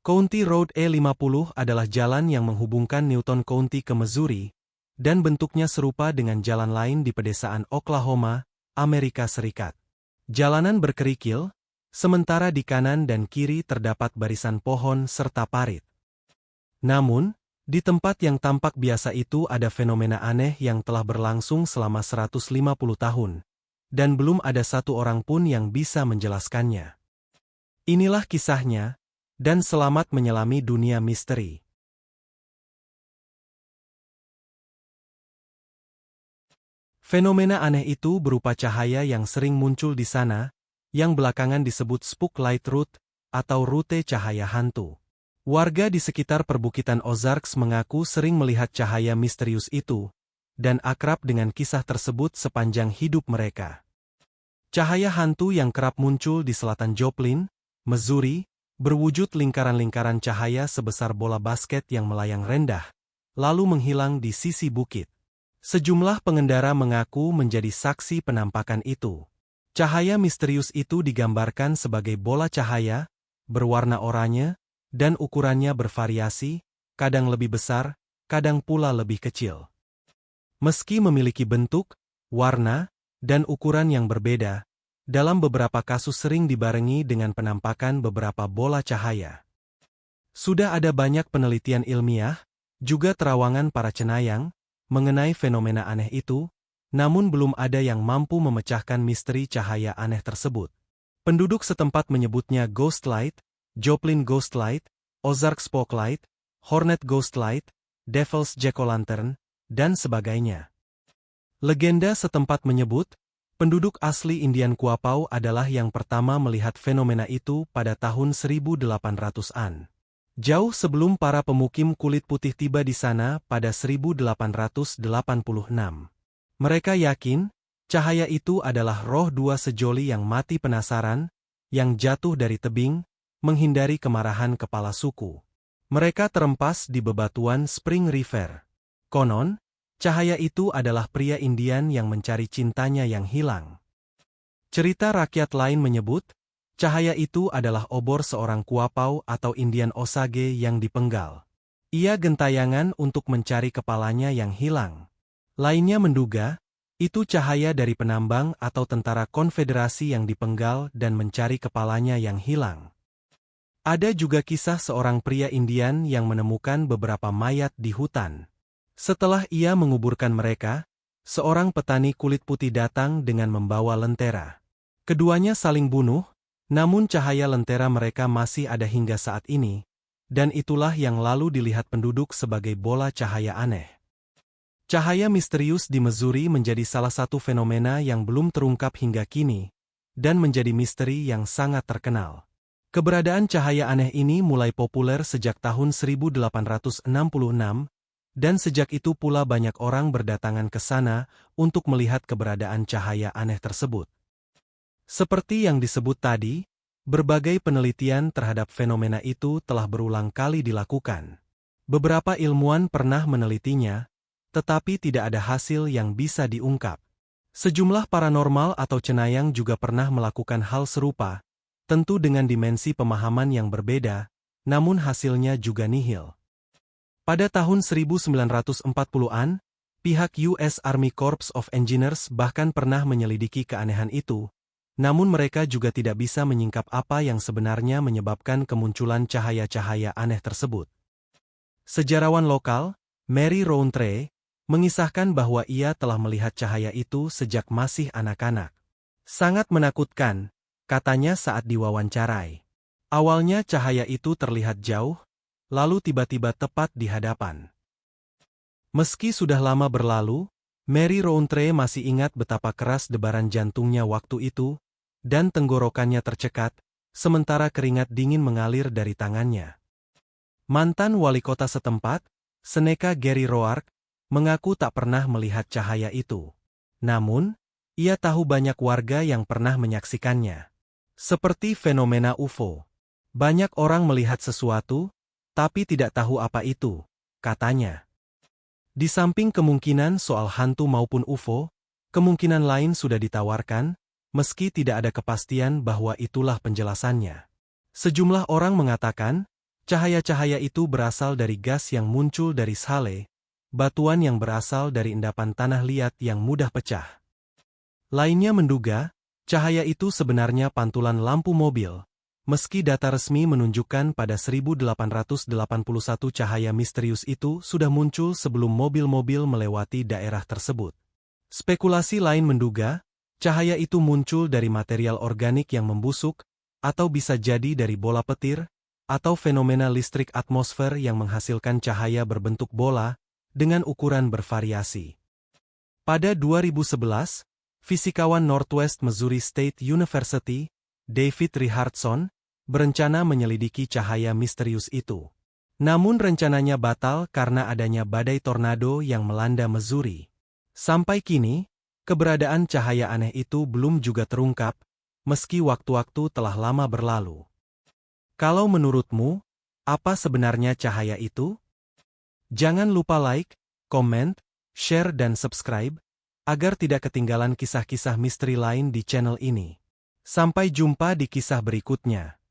County Road E50 adalah jalan yang menghubungkan Newton County ke Missouri, dan bentuknya serupa dengan jalan lain di pedesaan Oklahoma, Amerika Serikat. Jalanan berkerikil, sementara di kanan dan kiri terdapat barisan pohon serta parit. Namun, di tempat yang tampak biasa itu ada fenomena aneh yang telah berlangsung selama 150 tahun, dan belum ada satu orang pun yang bisa menjelaskannya. Inilah kisahnya, dan selamat menyelami dunia misteri. Fenomena aneh itu berupa cahaya yang sering muncul di sana, yang belakangan disebut Spook Light Route, atau rute cahaya hantu. Warga di sekitar perbukitan Ozarks mengaku sering melihat cahaya misterius itu, dan akrab dengan kisah tersebut sepanjang hidup mereka. Cahaya hantu yang kerap muncul di selatan Joplin, Missouri, berwujud lingkaran-lingkaran cahaya sebesar bola basket yang melayang rendah, lalu menghilang di sisi bukit. Sejumlah pengendara mengaku menjadi saksi penampakan itu. Cahaya misterius itu digambarkan sebagai bola cahaya, berwarna oranye, dan ukurannya bervariasi, kadang lebih besar, kadang pula lebih kecil. Meski memiliki bentuk, warna, dan ukuran yang berbeda, dalam beberapa kasus sering dibarengi dengan penampakan beberapa bola cahaya. Sudah ada banyak penelitian ilmiah, juga terawangan para cenayang, mengenai fenomena aneh itu, namun belum ada yang mampu memecahkan misteri cahaya aneh tersebut. Penduduk setempat menyebutnya Ghost Light, Joplin Ghost Light, Ozark Spook Light, Hornet Ghost Light, Devil's Jack-o'-lantern, dan sebagainya. Legenda setempat menyebut, penduduk asli Indian Quapaw adalah yang pertama melihat fenomena itu pada tahun 1800-an. Jauh sebelum para pemukim kulit putih tiba di sana pada 1886. Mereka yakin, cahaya itu adalah roh dua sejoli yang mati penasaran, yang jatuh dari tebing, menghindari kemarahan kepala suku. Mereka terempas di bebatuan Spring River. Konon, cahaya itu adalah pria Indian yang mencari cintanya yang hilang. Cerita rakyat lain menyebut, cahaya itu adalah obor seorang Quapaw atau Indian Osage yang dipenggal. Ia gentayangan untuk mencari kepalanya yang hilang. Lainnya menduga, itu cahaya dari penambang atau tentara konfederasi yang dipenggal dan mencari kepalanya yang hilang. Ada juga kisah seorang pria Indian yang menemukan beberapa mayat di hutan. Setelah ia menguburkan mereka, seorang petani kulit putih datang dengan membawa lentera. Keduanya saling bunuh, namun cahaya lentera mereka masih ada hingga saat ini, dan itulah yang lalu dilihat penduduk sebagai bola cahaya aneh. Cahaya misterius di Missouri menjadi salah satu fenomena yang belum terungkap hingga kini, dan menjadi misteri yang sangat terkenal. Keberadaan cahaya aneh ini mulai populer sejak tahun 1866, dan sejak itu pula banyak orang berdatangan ke sana untuk melihat keberadaan cahaya aneh tersebut. Seperti yang disebut tadi, berbagai penelitian terhadap fenomena itu telah berulang kali dilakukan. Beberapa ilmuwan pernah menelitinya, tetapi tidak ada hasil yang bisa diungkap. Sejumlah paranormal atau cenayang juga pernah melakukan hal serupa, tentu dengan dimensi pemahaman yang berbeda, namun hasilnya juga nihil. Pada tahun 1940-an, pihak US Army Corps of Engineers bahkan pernah menyelidiki keanehan itu, namun mereka juga tidak bisa menyingkap apa yang sebenarnya menyebabkan kemunculan cahaya-cahaya aneh tersebut. Sejarawan lokal, Mary Rountree, mengisahkan bahwa ia telah melihat cahaya itu sejak masih anak-anak. Sangat menakutkan, katanya saat diwawancarai. Awalnya cahaya itu terlihat jauh, lalu tiba-tiba tepat di hadapan. Meski sudah lama berlalu, Mary Rountree masih ingat betapa keras debaran jantungnya waktu itu, dan tenggorokannya tercekat, sementara keringat dingin mengalir dari tangannya. Mantan wali kota setempat, Seneca Gary Roark, mengaku tak pernah melihat cahaya itu. Namun, ia tahu banyak warga yang pernah menyaksikannya. Seperti fenomena UFO. Banyak orang melihat sesuatu, tapi tidak tahu apa itu, katanya. Di samping kemungkinan soal hantu maupun UFO, kemungkinan lain sudah ditawarkan, meski tidak ada kepastian bahwa itulah penjelasannya. Sejumlah orang mengatakan, Cahaya-cahaya itu berasal dari gas yang muncul dari shale, batuan yang berasal dari endapan tanah liat yang mudah pecah. Lainnya menduga, cahaya itu sebenarnya pantulan lampu mobil, meski data resmi menunjukkan pada 1881 cahaya misterius itu sudah muncul sebelum mobil-mobil melewati daerah tersebut. Spekulasi lain menduga, cahaya itu muncul dari material organik yang membusuk, atau bisa jadi dari bola petir, atau fenomena listrik atmosfer yang menghasilkan cahaya berbentuk bola, dengan ukuran bervariasi. Pada 2011, fisikawan Northwest Missouri State University, David Richardson, berencana menyelidiki cahaya misterius itu. Namun rencananya batal karena adanya badai tornado yang melanda Missouri. Sampai kini, keberadaan cahaya aneh itu belum juga terungkap, meski waktu-waktu telah lama berlalu. Kalau menurutmu, apa sebenarnya cahaya itu? Jangan lupa like, komen, share dan subscribe, agar tidak ketinggalan kisah-kisah misteri lain di channel ini. Sampai jumpa di kisah berikutnya.